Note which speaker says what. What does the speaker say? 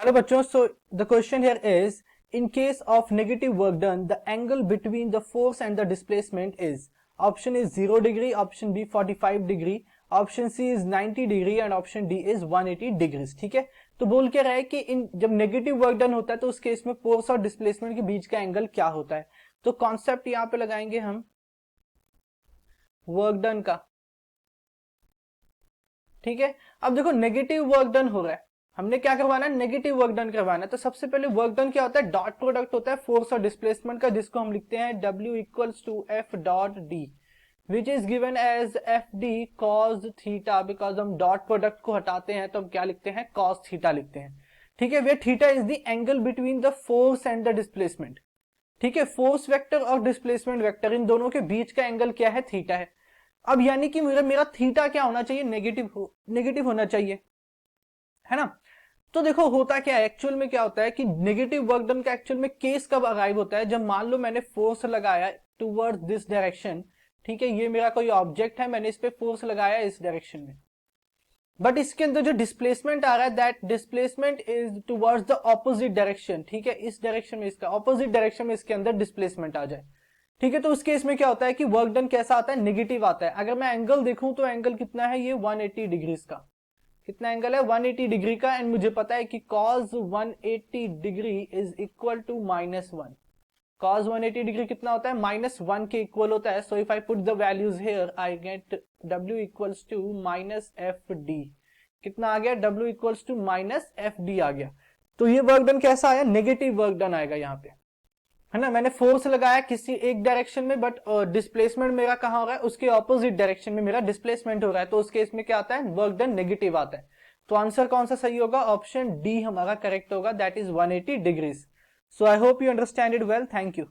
Speaker 1: Hello बच्चों, so the question here is in case of negative work done the angle between the force and the displacement is option is 0 degree, option B 45 degree, option C is 90 degree and option D is 180 degrees. ठीक है, तो बोल के रहा है कि इन जब negative work done होता है तो उस केस में फोर्स और डिस्प्लेसमेंट के बीच का एंगल क्या होता है। तो कॉन्सेप्ट यहाँ पे लगाएंगे हम वर्क डन का। ठीक है, अब देखो नेगेटिव वर्क डन हो रहा है, हमने क्या करवाना है, नेगेटिव वर्क डन करवाना है। तो सबसे पहले वर्क डन क्या होता है, डॉट प्रोडक्ट होता है फोर्स और डिस्प्लेसमेंट का, जिसको हम लिखते हैं W equals to F dot D which is given as FD cos theta. Because हम डॉट प्रोडक्ट को हटाते हैं तो हम क्या लिखते हैं, cos थीटा लिखते हैं। ठीक है, where theta is the angle between the force and the displacement. ठीक है, फोर्स वेक्टर और डिस्प्लेसमेंट वेक्टर इन दोनों के बीच का एंगल क्या है, थीटा है। अब यानी कि मेरा थीटा क्या होना चाहिए, नेगेटिव होना चाहिए, है ना। तो देखो होता क्या है, एक्चुअल में क्या होता है कि नेगेटिव वर्क डन का एक्चुअल में केस कब अराइव होता है, जब मान लो मैंने फोर्स लगाया टुवर्ड्स दिस डायरेक्शन। ठीक है, ये मेरा कोई ऑब्जेक्ट है, मैंने इस पे फोर्स लगाया इस डायरेक्शन में, बट इसके अंदर जो डिस्प्लेसमेंट आ रहा है that displacement is towards the opposite direction. ठीक है, इस डायरेक्शन में, इसका ऑपोजिट डायरेक्शन में इसके अंदर डिस्प्लेसमेंट आ जाए। ठीक है, तो उस केस में क्या होता है कि वर्क डन कैसा आता है, नेगेटिव आता है। अगर मैं एंगल देखूं तो एंगल कितना है, ये 180 डिग्रीज का। कितना एंगल है, 180 डिग्री का। एंड मुझे पता है कि cos 180 degree is equal to -1। cos 180 degree कितना होता है, -1 के इक्वल होता है। So if I put the values here I get W equals to -FD। कितना आ गया, W इक्वल्स टू -FD आ गया। तो ये वर्क डन कैसा आया, नेगेटिव वर्क डन आएगा यहाँ पे, है ना। मैंने फोर्स लगाया किसी एक डायरेक्शन में, बट डिस्प्लेसमेंट मेरा कहां हो रहा है, उसके ऑपोजिट डायरेक्शन में मेरा डिस्प्लेसमेंट हो रहा है। तो उस केस में क्या आता है, वर्क डन नेगेटिव आता है। तो आंसर कौन सा सही होगा, ऑप्शन डी हमारा करेक्ट होगा, that is 180 degrees. So I hope you understand it well, thank you.